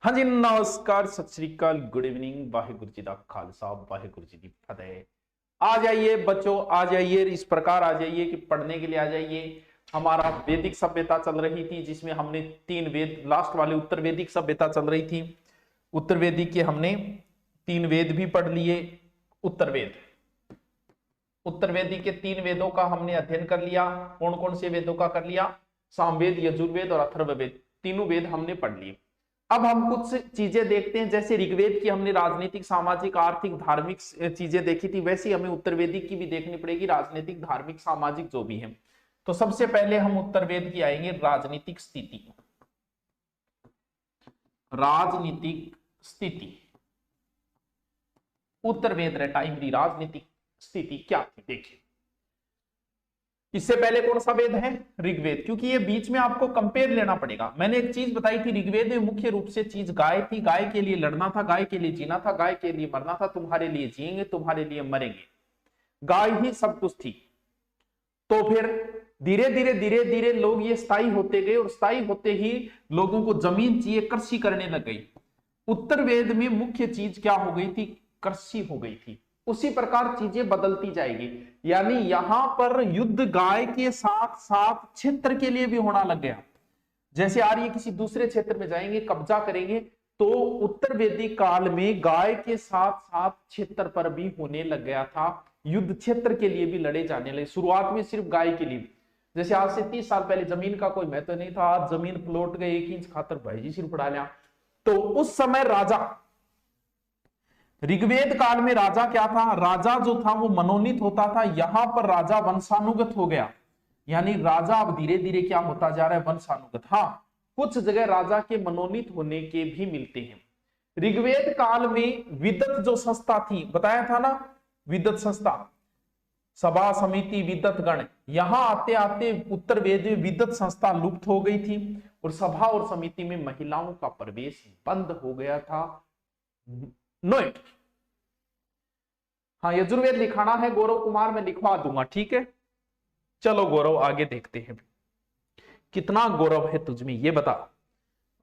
हाँ जी, नमस्कार, सत श्री अकाल, गुड इवनिंग, वाहिगुरु जी का खालसा, वाहिगुरु जी की फतेह। आ जाइए बच्चों, आ जाइए, इस प्रकार आ जाइए कि पढ़ने के लिए आ जाइए। हमारा वैदिक सभ्यता चल रही थी जिसमें हमने 3 वेद, लास्ट वाले उत्तर वैदिक सभ्यता चल रही थी। उत्तर वैदिक के हमने 3 वेद भी पढ़ लिए। उत्तर वेद, उत्तर वैदिक के 3 वेदों का हमने अध्ययन कर लिया। कौन कौन से वेदों का कर लिया? सामवेद, यजुर्वेद और अथर्ववेद, तीनों वेद हमने पढ़ लिए। अब हम कुछ चीजें देखते हैं। जैसे ऋग्वेद की हमने राजनीतिक, सामाजिक, आर्थिक, धार्मिक चीजें देखी थी, वैसे हमें उत्तर वेदिक की भी देखनी पड़ेगी, राजनीतिक, धार्मिक, सामाजिक जो भी है। तो सबसे पहले हम उत्तर वेद की आएंगे, राजनीतिक स्थिति। राजनीतिक स्थिति उत्तर वेद रे टाइम री राजनीतिक स्थिति क्या थी, देखिए। इससे पहले कौन सा वेद है? ऋग्वेद, क्योंकि ये बीच में आपको कंपेयर लेना पड़ेगा। मैंने एक चीज बताई थी, ऋग्वेद में मुख्य रूप से चीज गाय थी। गाय के लिए लड़ना था, गाय के लिए जीना था, गाय के लिए मरना था। तुम्हारे लिए जिएंगे, तुम्हारे लिए मरेंगे, गाय ही सब कुछ थी। तो फिर धीरे धीरे धीरे धीरे लोग ये स्थायी होते गए, और स्थायी होते ही लोगों को जमीन चाहिए, कृषि करने लग गई। उत्तर वेद में मुख्य चीज क्या हो गई थी? कृषि हो गई थी। उसी प्रकार चीजें बदलती जाएगी। यानी यहां पर युद्ध गाय के साथ साथ क्षेत्र के लिए भी होना लग गया। जैसे आ रही है, किसी दूसरे क्षेत्र में जाएंगे, कब्जा करेंगे, तो उत्तर वैदिक काल में गाय के साथ साथ क्षेत्र पर भी होने लग गया था। युद्ध क्षेत्र के लिए भी लड़े जाने लगे। शुरुआत में सिर्फ गाय के लिए, जैसे आज से 30 साल पहले जमीन का कोई महत्व नहीं था। आज जमीन प्लॉट गए 1 इंच खातर भाई जी सिर फड़ा लिया। तो उस समय राजा, ऋग्वेद काल में राजा क्या था? राजा जो था वो मनोनीत होता था। यहां पर राजा वंशानुगत हो गया। यानी राजा अब धीरे धीरे क्या होता जा रहा है? वंशानुगत। हाँ, कुछ जगह राजा के मनोनीत होने के भी मिलते हैं। ऋग्वेद काल में विदत जो संस्था थी, बताया था ना, विदत संस्था, सभा समिति विदत गण, यहां आते आते उत्तर वेद में विदत संस्था लुप्त हो गई थी, और सभा और समिति में महिलाओं का प्रवेश बंद हो गया था। नोट, हाँ, यजुर्वेद लिखाना है गौरव कुमार, मैं लिखवा दूंगा, ठीक है। चलो गौरव, आगे देखते हैं। कितना गौरव है तुझमें ये बता,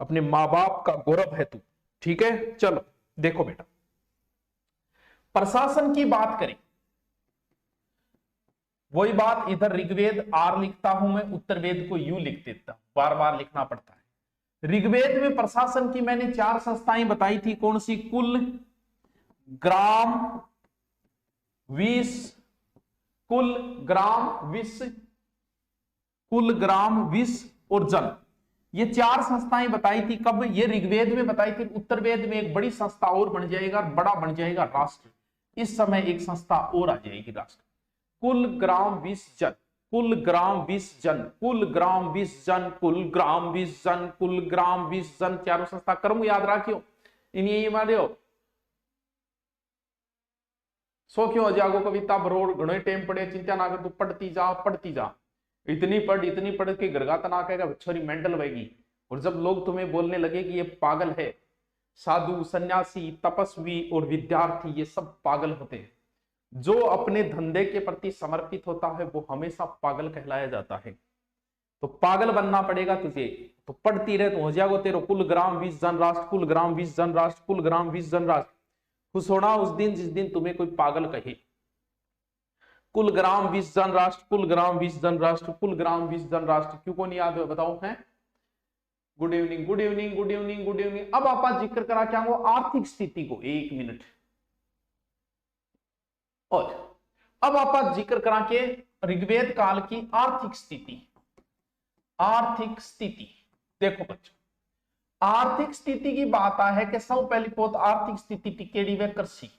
अपने मां बाप का गौरव है तू, ठीक है। चलो देखो बेटा, प्रशासन की बात करें, वही बात, इधर ऋग्वेद आर लिखता हूं मैं, उत्तर वेद को यू लिख देता हूं, बार बार लिखना पड़ता है। ऋग्वेद में प्रशासन की मैंने 4 संस्थाएं बताई थी। कौन सी? कुल, ग्राम, विष, कुल, ग्राम, विष, कुल, ग्राम, विष और जन। ये 4 संस्थाएं बताई थी। कब? ये ऋग्वेद में बताई थी। उत्तर वेद में एक बड़ी संस्था और बन जाएगा, बड़ा बन जाएगा राष्ट्र। इस समय एक संस्था और आ जाएगी, राष्ट्र। कुल, ग्राम, विष, जन, कुल, ग्राम, विष, जन, कुल, ग्राम, विष, जन, कुल, ग्राम, विष, जन, कुल, ग्राम, विष, जन, चारों संस्था कर्म याद रखियो, इन्हें मारियो। सो क्यों जागो कविता बरोड़ घणो टाइम पड़े, चिंता ना कर, तू पढ़ती जा, पढ़ती जा। इतनी पढ़ के गरगाता ना कहेगा छोरी मेंटल बहेगी। और जब लोग तुम्हें बोलने लगे कि ये पागल है, साधु, सन्यासी, तपस्वी और विद्यार्थी ये सब पागल होते हैं। जो अपने धंधे के प्रति समर्पित होता है वो हमेशा पागल कहलाया जाता है। तो पागल बनना पड़ेगा तुझे, तो पढ़ती रहे तो हो जाएगा तेरे। कुल, ग्राम, विष, जन, राष्ट्र, कुल, ग्राम, विष, जन, राष्ट्र, कुल, ग्राम, विष, जन, राष्ट्र। खुश होना उस दिन जिस दिन तुम्हें कोई पागल कहे। कुल, ग्राम, विष, जन, राष्ट्र, कुल, ग्राम, विष, जन, राष्ट्र, कुल, ग्राम, विष, जन, राष्ट्र। क्यों को नहीं याद है बताओ? है good evening, good evening, good evening, good evening. अब आप जिक्र करा क्या हो? आर्थिक स्थिति को। 1 मिनट। और अब आप जिक्र करा के ऋग्वेद काल की आर्थिक स्थिति। आर्थिक स्थिति देखो बच्चों, आर्थिक स्थिति की बात है कि सब पहली बहुत आर्थिक स्थिति टिकेड़ी व कृषि।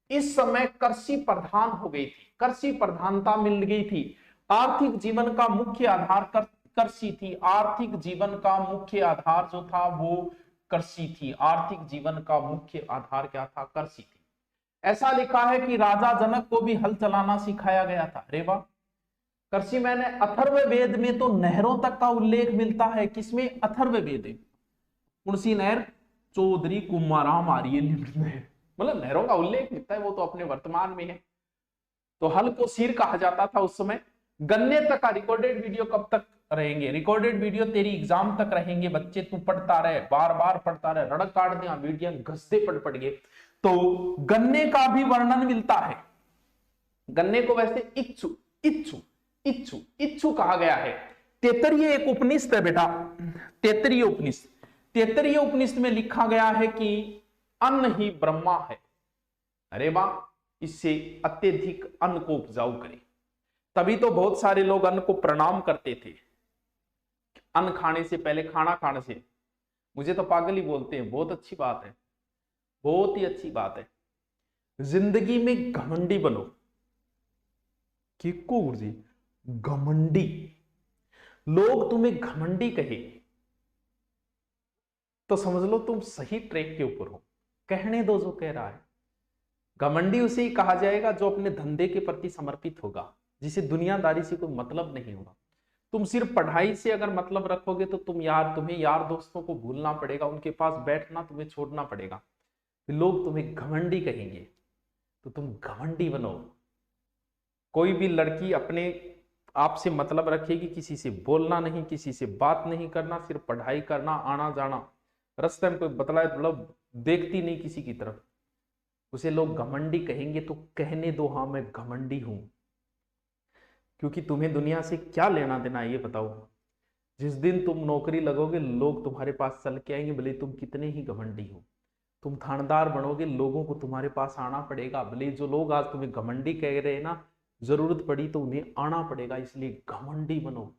इस समय कृषि प्रधान हो गई थी, कृषि प्रधानता मिल गई थी। आर्थिक जीवन का मुख्य आधार कृषि थी। आर्थिक जीवन का मुख्य आधार जो था वो कृषि थी। आर्थिक जीवन का मुख्य आधार क्या था? कृषि थी। ऐसा लिखा है कि राजा जनक को भी हल चलाना सिखाया गया था। अरे वाह! कृषि मैंने अथर्ववेद में तो नहरों तक का उल्लेख मिलता है। किसमें? अथर्ववेद। कौन नहर? चौधरी कुमाराम आ रही है नहर, मतलब नहरों का उल्लेख मिलता है, वो तो अपने वर्तमान में है। तो हल को सिर कहा जाता था उस समय। गन्ने तक का रिकॉर्डेड वीडियो कब तक रहेंगे, रिकॉर्डेड वीडियो तेरी एग्जाम तक रहेंगे बच्चे, तू पढ़ता रहे, बार बार पढ़ता रहे, रड़क काट दिया वीडियो घसते पढ़ गए। तो गन्ने का भी वर्णन मिलता है। गन्ने को वैसे इच्छु इच्छु इच्छु इच्छु कहा गया है। तैत्तिरीय एक उपनिषद है बेटा, तैत्तिरीय उपनिषद, तैत्तिरीय उपनिषद में लिखा गया है कि अन्न ही ब्रह्मा है। अरे वाह, इससे अत्यधिक अन्न को उपजाऊ करें। तभी तो बहुत सारे लोग अन्न को प्रणाम करते थे, अन्न खाने से पहले, खाना खाने से। मुझे तो पागल ही बोलते हैं, बहुत अच्छी बात है, बहुत ही अच्छी बात है। जिंदगी में घमंडी बनो। किको गुरुजी, घमंडी, लोग तुम्हें घमंडी कहे तो समझ लो तुम सही ट्रैक के ऊपर हो। कहने दो जो कह रहा है। घमंडी उसे ही कहा जाएगा जो अपने धंधे के प्रति समर्पित होगा, जिसे दुनियादारी से कोई मतलब नहीं होगा। तुम सिर्फ पढ़ाई से अगर मतलब रखोगे तो तुम्हें यार दोस्तों को भूलना पड़ेगा, उनके पास बैठना तुम्हें छोड़ना पड़ेगा, लोग तुम्हें घमंडी कहेंगे। तो तुम घमंडी बनो। कोई भी लड़की अपने आप से मतलब रखेगी, किसी से बोलना नहीं, किसी से बात नहीं करना, सिर्फ पढ़ाई करना, आना जाना, रास्ते में कोई बतलाए मतलब देखती नहीं किसी की तरफ, उसे लोग घमंडी कहेंगे। तो कहने दो, हाँ मैं घमंडी हूं, क्योंकि तुम्हें दुनिया से क्या लेना देना है ये बताओ। जिस दिन तुम नौकरी लगोगे लोग तुम्हारे पास चल के आएंगे, भले तुम कितने ही घमंडी हो। तुम थानेदार बनोगे, लोगों को तुम्हारे पास आना पड़ेगा, भले जो लोग आज तुम्हें घमंडी कह रहे हैं ना, जरूरत पड़ी तो उन्हें आना पड़ेगा। इसलिए घमंडी बनो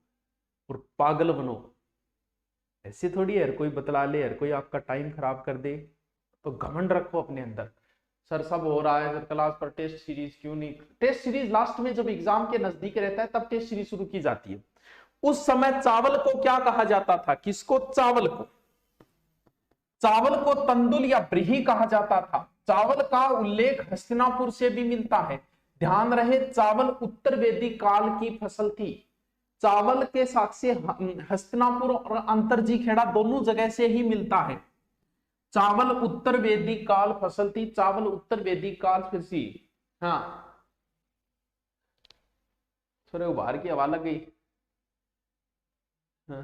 और पागल बनो। ऐसे थोड़ी है कोई बतला ले, हर कोई आपका टाइम खराब कर दे तो घमंड रखो अपने अंदर। सर सब हो रहा है, सर क्लास पर टेस्ट सीरीज क्यों नहीं? टेस्ट सीरीज लास्ट में जब एग्जाम के नजदीक रहता है तब टेस्ट सीरीज शुरू की जाती है। उस समय चावल को क्या कहा जाता था? किसको? चावल को। चावल को तंदुल या ब्रीही कहा जाता था। चावल का उल्लेख हस्तिनापुर से भी मिलता है। ध्यान रहे, चावल उत्तर वैदिक काल की फसल थी। चावल के साक्ष्य हस्तिनापुर और अंतरजी खेड़ा दोनों जगह से ही मिलता है। चावल उत्तर वैदिक काल फसल थी, चावल उत्तर वैदिक काल फिर सी। हाँ थोड़े उभार की आवाज लग गई। हाँ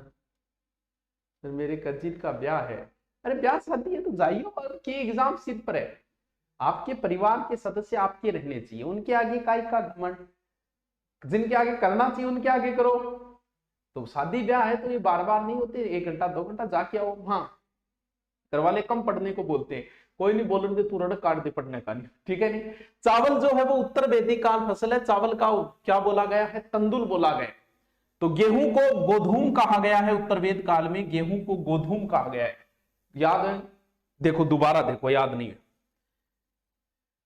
फिर मेरे कजिन का ब्याह है। अरे ब्याह शादी है तो जाइए, और के एग्जाम सिर पर है। आपके परिवार के सदस्य आपके रहने चाहिए, उनके आगे काय का घमंड। जिनके आगे करना चाहिए उनके आगे करो। तो शादी ब्याह है तो ये बार बार नहीं होते, 1 घंटा 2 घंटा जाके आओ। हाँ घर वाले कम पढ़ने को बोलते हैं, कोई नहीं बोल रहे तू रड़ काट दे पढ़ने का नहीं, ठीक है नहीं। चावल जो है वो उत्तर वैदिक काल फसल है। चावल का क्या बोला गया है? तंदुल बोला गया। तो गेहूं को गोधूम कहा गया है। उत्तर वेद काल में गेहूं को गोधूम कहा गया है। याद है? देखो दोबारा देखो, याद नहीं है।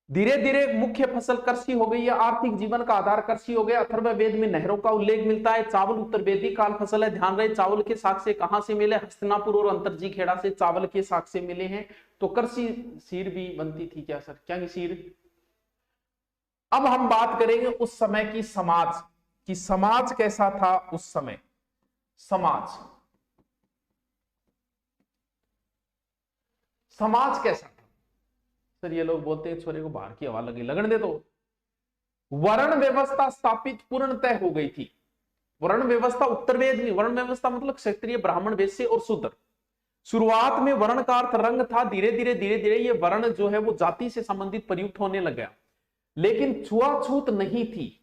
धीरे धीरे मुख्य फसल कृषि हो गई है, आर्थिक जीवन का आधार कृषि हो गया। अथर्व वेद में नहरों का उल्लेख मिलता है। चावल उत्तर वैदिक काल फसल है। ध्यान रहे, चावल के साक्ष्य कहां से मिले? हस्तिनापुर और अंतरजी खेड़ा से चावल के साक्ष्य मिले हैं। तो कृषि सीर भी बनती थी क्या सर? क्या सीर? अब हम बात करेंगे उस समय की समाज की। समाज कैसा था उस समय? समाज कैसा था? सर ये लोग बोलते हैं छोरे को बाहर की हवा लगी, लगन दे। तो वर्ण व्यवस्था स्थापित पूर्णतः हो गई थी। वर्ण व्यवस्था उत्तर वेद में, वर्ण व्यवस्था मतलब क्षत्रिय ब्राह्मण वैश्य और शूद्र। शुरुआत में वर्ण का अर्थ रंग था। धीरे धीरे ये वर्ण जो है वो जाति से संबंधित प्रयुक्त होने लग गया, लेकिन छुआछूत नहीं थी।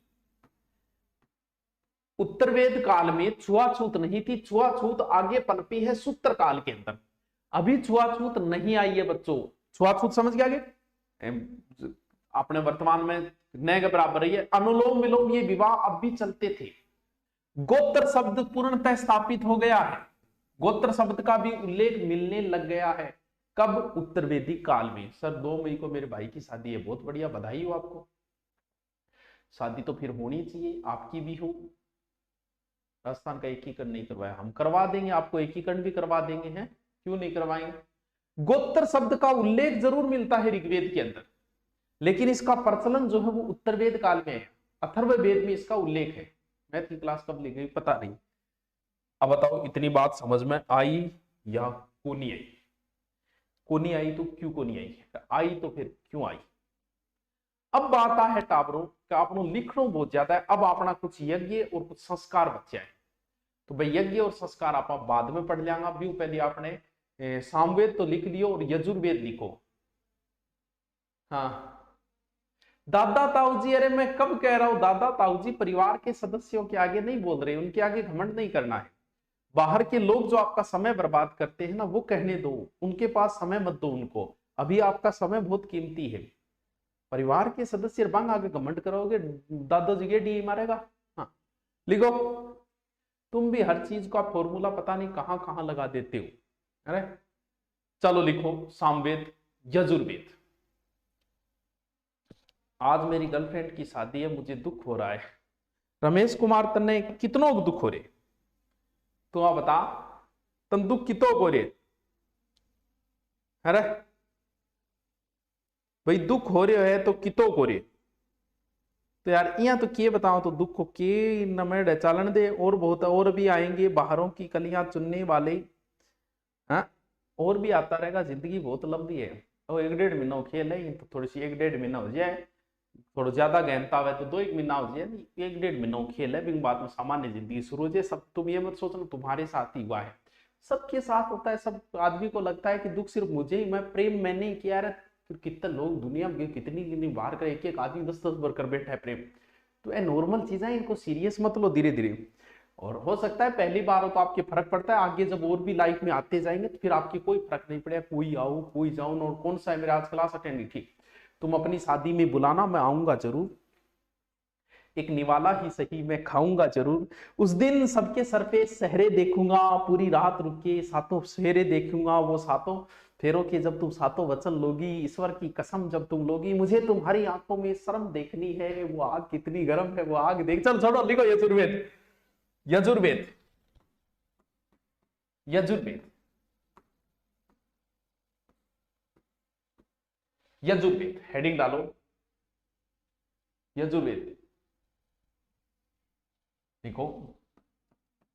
उत्तर वेद काल में छुआछूत नहीं थी। छुआछूत आगे पनपी है सूत्र काल के अंदर। अभी छुआछूत नहीं आई है बच्चों। छुआछूत समझ गया आगे? अपने वर्तमान में न के बराबर है। ये अनुलोम विलोम ये विवाह अब भी चलते थे। गोत्र शब्द पूर्णतः स्थापित हो गया है। गोत्र शब्द का भी उल्लेख मिलने लग गया है। कब? उत्तर वैदिक काल में। सर 2 मई को मेरे भाई की शादी है, बहुत बढ़िया, बधाई हो आपको। शादी तो फिर होनी चाहिए, आपकी भी हो। राजस्थान का एकीकरण नहीं करवाया, हम करवा देंगे आपको, एकीकरण भी करवा देंगे। हैं क्यों नहीं करवाएंगे? गोत्र शब्द का उल्लेख जरूर मिलता है ऋग्वेद के अंदर, लेकिन इसका प्रचलन जो है वो उत्तर वेद काल में है। अथर्व वेद में इसका उल्लेख है। मैथ की क्लास कब ली गई पता नहीं। अब बताओ इतनी बात समझ में आई या को नहीं आई? को नहीं आई तो क्यों को नहीं आई? आई तो फिर क्यों आई? अब बात है टाबरों का, आपनो लिखनो बहुत ज्यादा है। अब अपना कुछ यज्ञ और कुछ संस्कार बच्चे हैं। तो भाई यज्ञ और संस्कार आप बाद में पढ़ लेंगे। अभी पहले आपने सामवेद तो लिख लियो और यजुर्वेद लिखो। हाँ दादा ताऊ जी, अरे मैं कब कह रहा हूं दादा ताऊ जी, परिवार के सदस्यों के आगे नहीं बोल रहे, उनके आगे घमंड नहीं करना है। बाहर के लोग जो आपका समय बर्बाद करते हैं ना, वो कहने दो, उनके पास समय मत दो उनको। अभी आपका समय बहुत कीमती है। परिवार के सदस्य बांग आगे घमंड करोगे, दादाजी के डी मारेगा। हाँ लिखो, तुम भी हर चीज का फॉर्मूला पता नहीं कहां कहां लगा देते हो। अरे चलो लिखो सामवेद यजुर्वेद। आज मेरी गर्लफ्रेंड की शादी है, मुझे दुख हो रहा है। रमेश कुमार तन्ने कितनों को दुख हो रहे, तू आ बता, तन दुख कितो को रे। अरे भाई दुख हो रहे है तो कितो को रे। तो यार यहाँ तो के बताओ, तो दुख को के नमेड़ चालन दे, और बहुत और भी आएंगे बाहरों की कलियां चुनने वाले। हाँ और भी आता रहेगा, जिंदगी बहुत लंबी है। और 1-1.5 महीना खेल है तो थोड़ी सी 1-1.5 महीना हो जाए, थोड़ा ज्यादा गहनता है तो 2-1 महीना हो जाए, 1-1.5 महीना खेल है, बाद में सामान्य जिंदगी शुरू हो जाए। सब तुम ये मत सोचना तुम्हारे साथ ही हुआ है, सबके साथ होता है। सब आदमी को लगता है कि दुख सिर्फ मुझे ही, मैं प्रेम मैंने ही किया। फिर कितने लोग दुनिया में कितनी कितनी बार कर, एक एक आदमी 10-10 बार कर बैठा है प्रेम। तो ये नॉर्मल चीजें, इनको सीरियस मत लो, धीरे धीरे। और हो सकता है पहली बार हो तो आपके फर्क पड़ता है, आगे जब और भी लाइफ में आते जाएंगे तो फिर आपकी कोई फर्क नहीं पड़ेगा, कोई आओ कोई जाओ। और कौन सा है मेरा आज क्लास अटेंड, ठीक, तुम अपनी शादी में बुलाना, मैं आऊंगा जरूर। एक निवाला ही सही, मैं खाऊंगा जरूर। उस दिन सबके सर पे सहरे देखूंगा, पूरी रात रुक के सातों फेरे देखूंगा। वो सातों फेरों के जब तुम सातों वचन लोगी, ईश्वर की कसम जब तुम लोगी, मुझे तुम्हारी आंखों में शर्म देखनी है, वो आग कितनी गर्म है, वो आग देख। चल छोड़ो, लिखो यजुर्वेद यजुर्वेद यजुर्वेद यजुर्वेद, हेडिंग डालो यजुर्वेद। देखो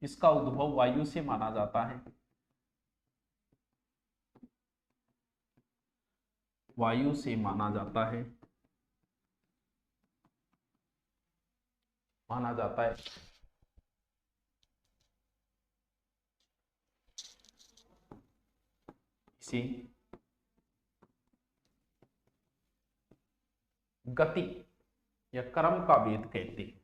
इसका उद्भव वायु से माना जाता है, वायु से माना जाता है, माना जाता है। इसी गति या कर्म का वेद कहते हैं।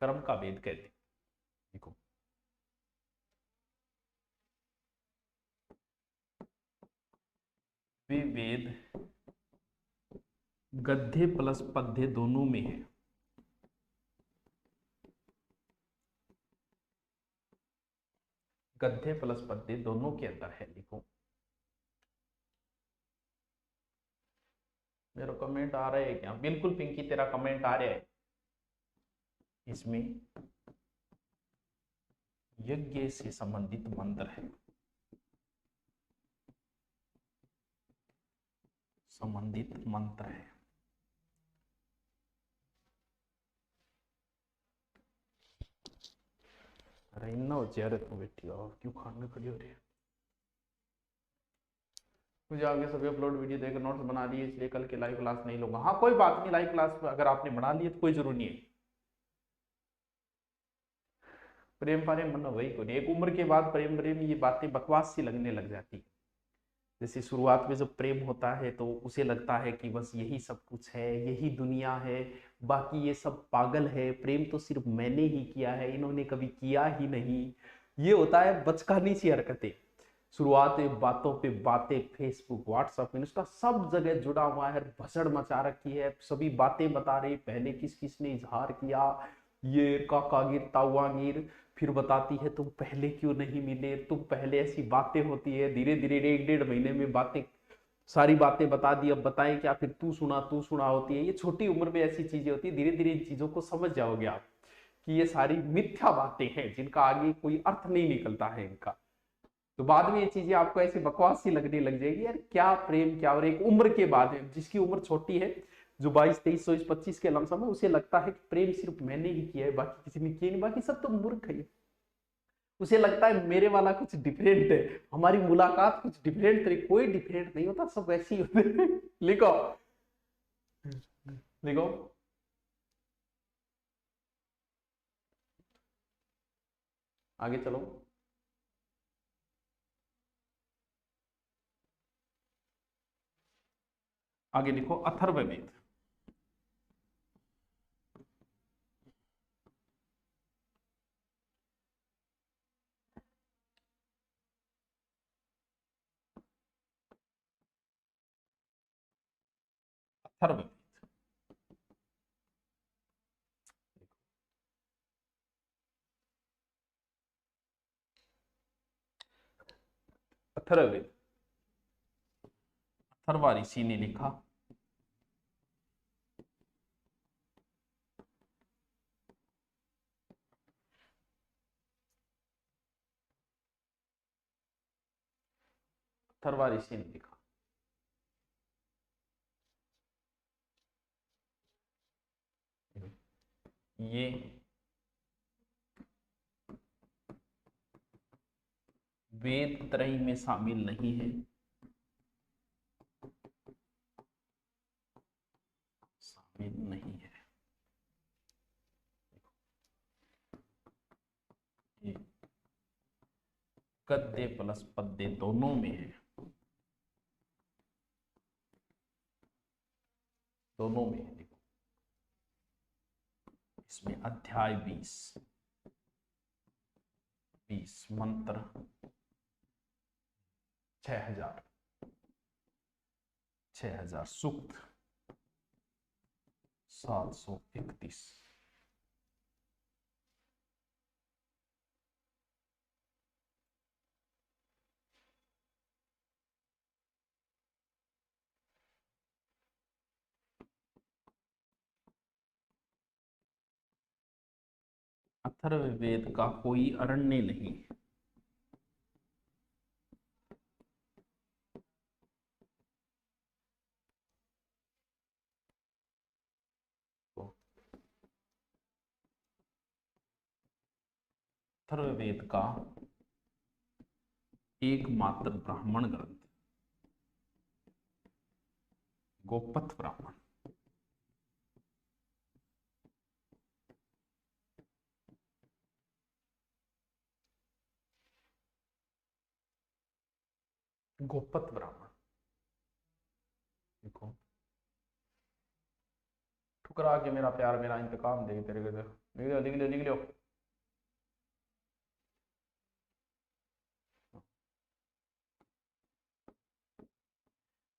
कर्म का वेद कहते हैं। देखो वे वेद गद्य प्लस पद्य दोनों में है। गद्य प्लस पद्य दोनों के अंदर है। लिखो मेरा कमेंट आ रहा है क्या? बिल्कुल पिंकी तेरा कमेंट आ रहा है। इसमें यज्ञ से संबंधित मंत्र है, संबंधित मंत्र है। अरे इन्ना हो चेहरे तो बैठी हो, क्यों खाने खड़ी हो रही है? मुझे आगे सभी अपलोड वीडियो देकर नोट्स बना लिए, इसलिए कल के लाइव क्लास नहीं लूंगा। हाँ कोई बात नहीं, लाइव क्लास अगर आपने बना लिए तो कोई जरूरी नहीं है। प्रेम प्रेम मतलब वही को नहीं, एक उम्र के बाद प्रेम प्रेम ये बातें बकवास सी लगने लग जाती। जैसे शुरुआत में जब प्रेम होता है तो उसे लगता है कि बस यही सब कुछ है, यही दुनिया है, बाकी ये सब पागल है, प्रेम तो सिर्फ मैंने ही किया है, इन्होंने कभी किया ही नहीं। ये होता है बचकानी सी हरकतें। शुरुआत में बातों पे बातें, फेसबुक व्हाट्सएप इंस्टा सब जगह जुड़ा हुआ है, भसड़ मचा रखी है, सभी बातें बता रही पहले किस किस ने इजहार किया, ये काकागिर तावागिर। फिर बताती है तुम पहले क्यों नहीं मिले, तुम पहले, ऐसी बातें होती है। धीरे धीरे 1-1.5 महीने में बातें, सारी बातें बता दी, अब बताएं क्या, फिर तू सुना होती है। ये छोटी उम्र में ऐसी चीजें होती है, धीरे धीरे इन चीजों को समझ जाओगे आप कि ये सारी मिथ्या बातें हैं, जिनका आगे कोई अर्थ नहीं निकलता है इनका। तो बाद में ये चीजें आपको ऐसी बकवास सी लगने लग जाएगी, यार क्या प्रेम क्या। और एक उम्र के बाद जिसकी उम्र छोटी है, जो 22, 23, 24, 25 के लमसम है, उसे लगता है कि प्रेम सिर्फ मैंने ही किया है, बाकी किसी ने किया नहीं, बाकी सब तो मूर्ख है। उसे लगता है मेरे वाला कुछ डिफरेंट है, हमारी मुलाकात कुछ डिफरेंट तरीके। कोई डिफरेंट नहीं होता, सब वैसे ही होते हैं। लिखो लिखो। आगे चलो। आगे लिखो अथर्ववेद। अथर्ववेद। अथर्ववेद। अथर्वा ऋषि ने लिखा। अथर्वा ऋषि ने लिखा। ये वेद त्रयी में शामिल नहीं है, शामिल नहीं है। ये गद्य प्लस पद्य दोनों में है, दोनों में है। देखो इसमें अध्याय 20 मंत्र 6000 सूक्त 731। अथर्ववेद का कोई अरण्य नहीं है। अथर्ववेद का एकमात्र ब्राह्मण ग्रंथ गोपथ ब्राह्मण। गोपथ ब्राह्मण। देखो ठुकरा के मेरा प्यार मेरा इंतकाम दे तेरे को। लिख लो लिख लो लिख लो।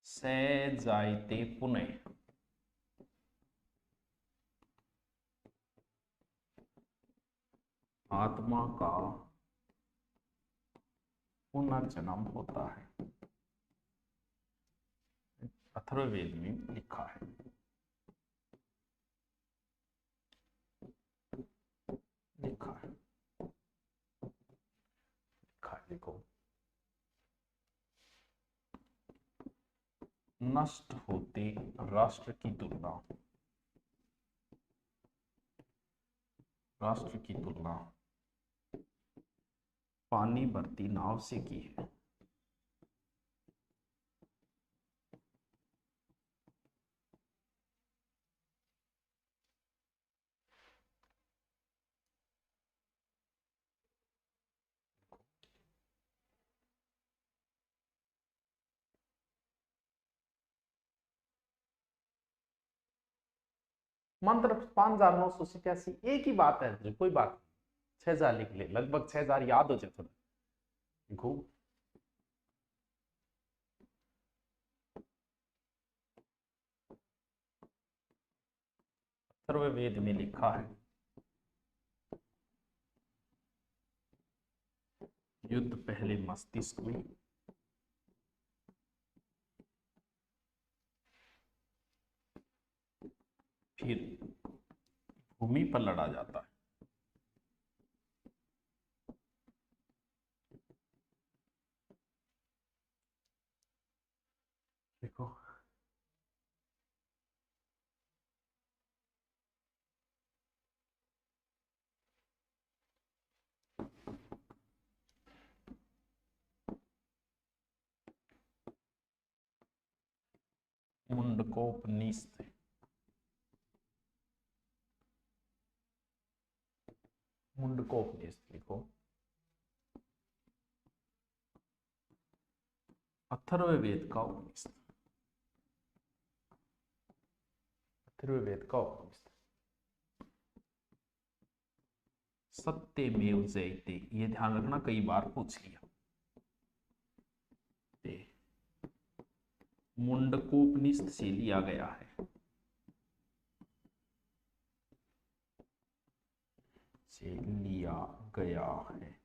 से जायते पुनः। आत्मा का पुनर्जन्म होता है, अथर्ववेद में लिखा है। लिखा है, लिखा है। देखो नष्ट होते राष्ट्र की तुलना, राष्ट्र की तुलना पानी भरती नाव से की है। मंत्र 5987, एक ही बात है जी, कोई बात नहीं। 6000 लिख ले, लगभग 6000 याद हो जाए थोड़ा। देखो अथर्ववेद में लिखा है युद्ध पहले मस्तिष्क में, फिर भूमि पर लड़ा जाता है। देखो मुंडकोपनिषद। मुंडकोपनिषद लिखो। अथर्ववेद का उपनिषद। अथर्ववेद का उपनिषद। सत्यमेव जयते, ये ध्यान रखना, कई बार पूछ लिया। मुंडकोपनिषद से लिया गया है। से लिया गया है।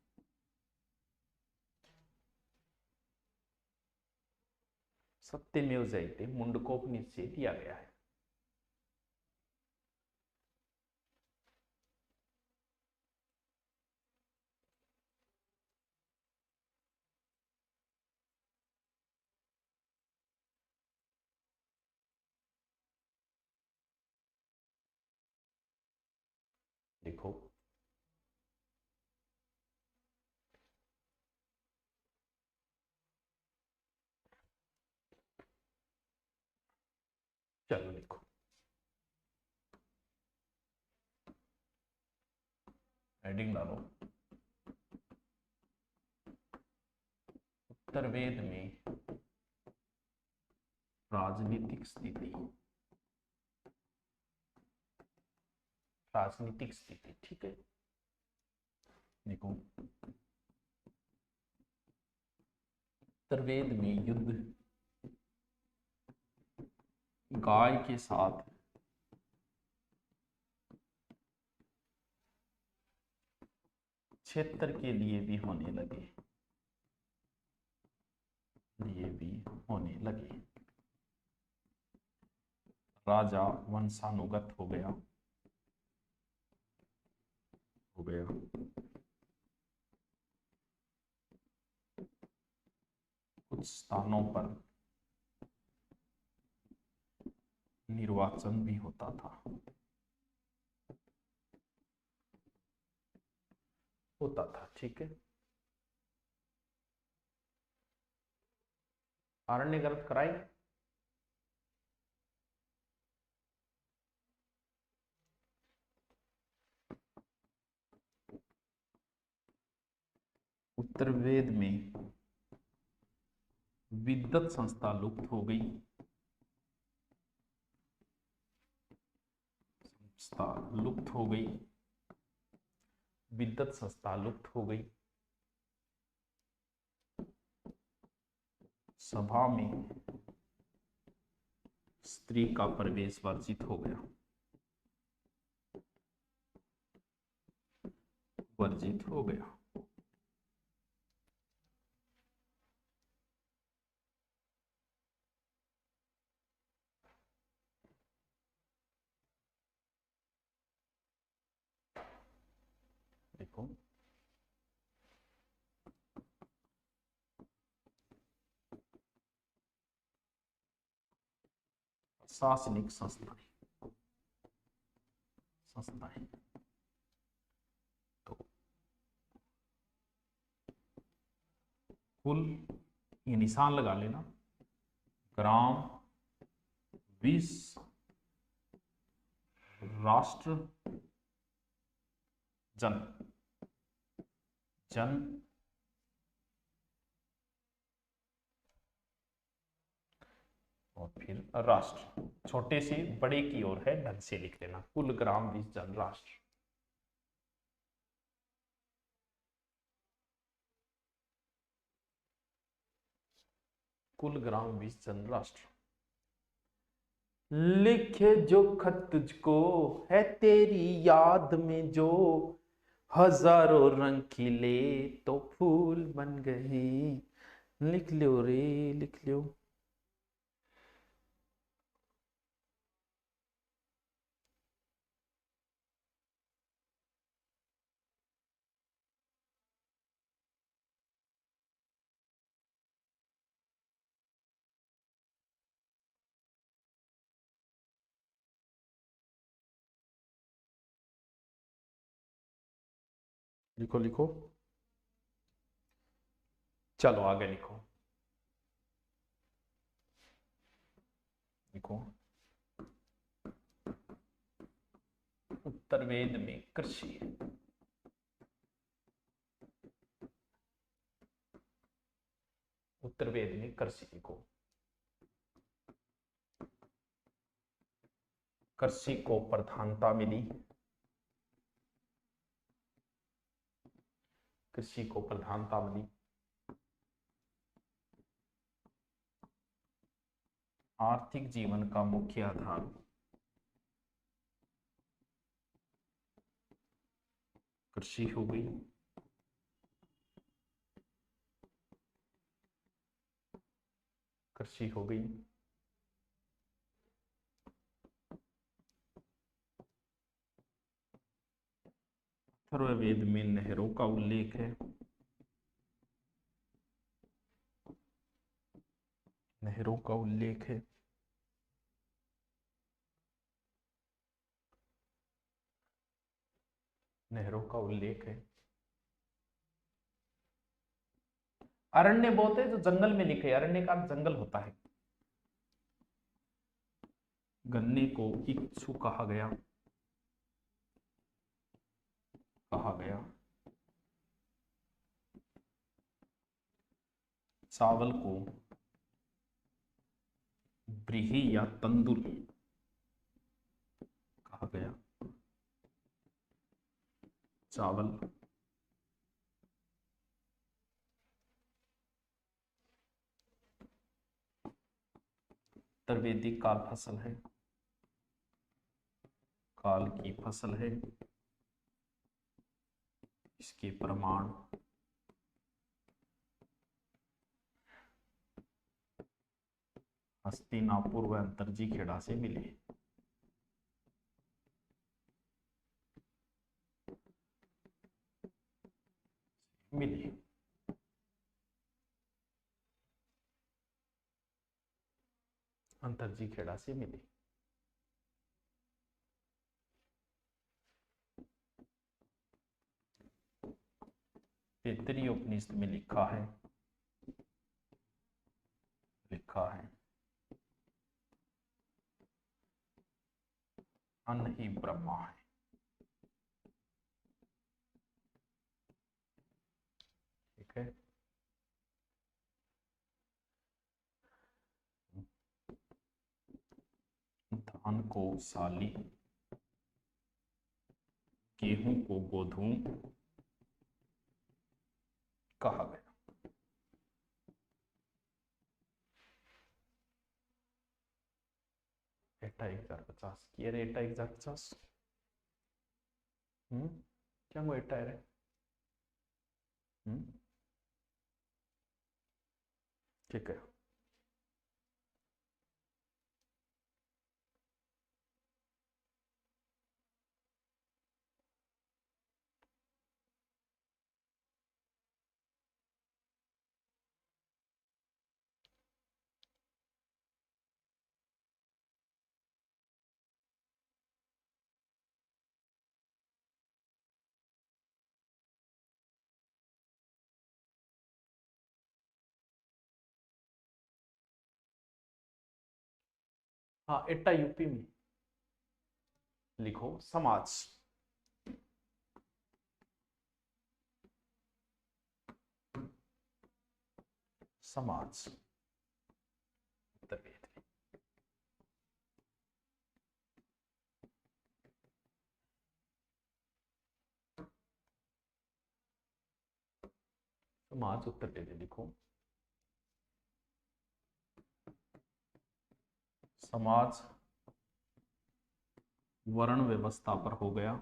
सत्यमेव जयते मुंडकोपनिषद से लिया गया है। देखो चलो लिखो। हेडिंग डालो। उत्तरवेद में राजनीतिक स्थिति। राजनीतिक स्थिति, ठीक है। देखो उत्तरवेद में युद्ध गाय के साथ क्षेत्र के लिए भी होने लगे। राजा वंशानुगत हो गया। कुछ स्थानों पर निर्वाचन भी होता था। ठीक है। आरण्य ग्रंथ कराए। उत्तरवेद में विद्वत संस्था लुप्त हो गई। विद्वत संस्था लुप्त हो गई। सभा में स्त्री का प्रवेश वर्जित हो गया। देखो प्रशासनिक संस्थाएं। तो कुल, ये निशान लगा लेना, ग्राम, विश्व, राष्ट्र, जन और फिर राष्ट्र। छोटे से बड़े की ओर है, ढंग से लिख लेना। कुल, ग्राम, विश्व, जन, राष्ट्र। कुल, ग्राम, विश्व, जन, राष्ट्र। लिखे जो खत तुझको है तेरी याद में, जो हजारों रंग खिले तो फूल बन गए। लिख लो रे, लिख लो। लिखो लिखो, चलो आगे लिखो। देखो उत्तर वेद में कृषि है, उत्तर वेद में कृषि को, कृषि को प्रधानता मिली, कृषि को प्रधानता मिली। आर्थिक जीवन का मुख्य आधार कृषि हो गई। कृषि हो गई। अथर्ववेद में नहरों का उल्लेख है, नहरों का उल्लेख है। नहरों का उल्लेख है। अरण्य बहुत है जो जंगल में लिखे, अरण्य का जंगल होता है। गन्ने को इक्षु कहा गया, कहा गया। चावल को ब्रीही या तंदुर कहा गया। चावल उत्तरवेदी काल फसल है, काल की फसल है। इसके प्रमाण हस्तिनापुर व अंतरजी खेड़ा से मिले। मिले। अंतरजी खेड़ा से मिले। तैत्तिरीय उपनिषद में लिखा है, लिखा है अन्न ही ब्रह्मा है। ठीक है। धान को साली, गेहूं को गोधूम कहा गया। एटा 1050 किए रे, एटा 1050 क्या वो एटा है? ठीक है। हाँ, एटा यूपी में लिखो समाज। समाज उत्तरवेद में। समाज उत्तरवेद लिखो। समाज वर्ण व्यवस्था पर हो गया।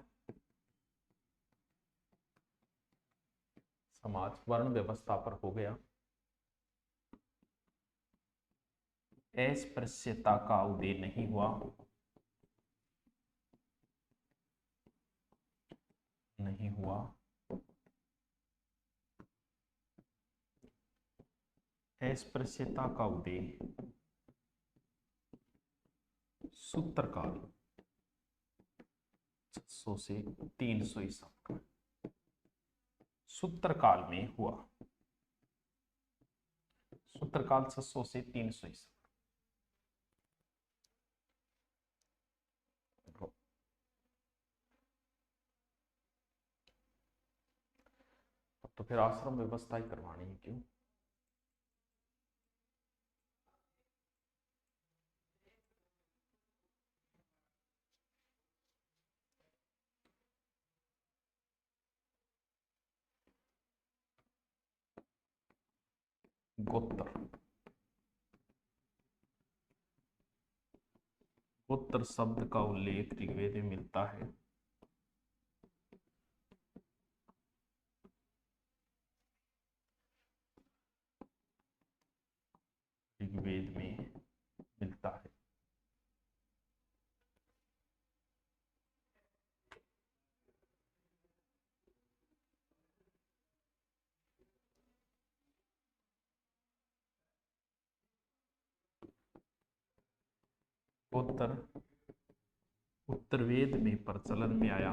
समाज वर्ण व्यवस्था पर हो गया। अस्पृश्यता का उदय नहीं हुआ, नहीं हुआ। अस्पृश्यता का उदय सूत्रकाल 600 से 300 ईसा सूत्रकाल में हुआ। सूत्रकाल 600 से 300 ईसा। तो फिर आश्रम व्यवस्था ही करवानी है, क्यों? गोत्र, गोत्र शब्द का उल्लेख ऋग्वेद में मिलता है। ऋग्वेद में मिलता है। गोत्र उत्तरवेद में प्रचलन में आया।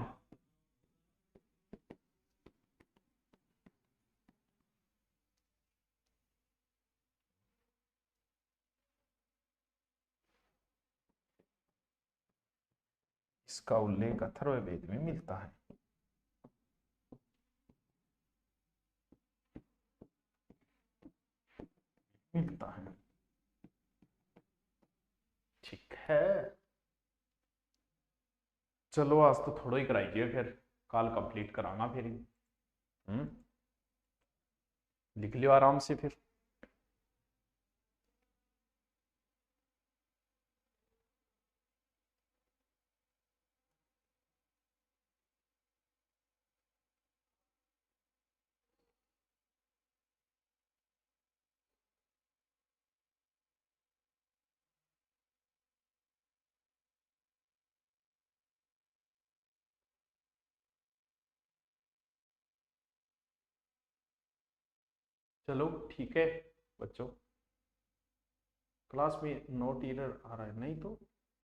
इसका उल्लेख अथर्ववेद में मिलता है। मिलता है, ठीक है। चलो आज तो थोड़ा ही कराइए, फिर कल कंप्लीट कराना फिर। लिख लियो आराम से फिर। चलो ठीक है बच्चों, क्लास में नोट एरर आ रहा है नहीं तो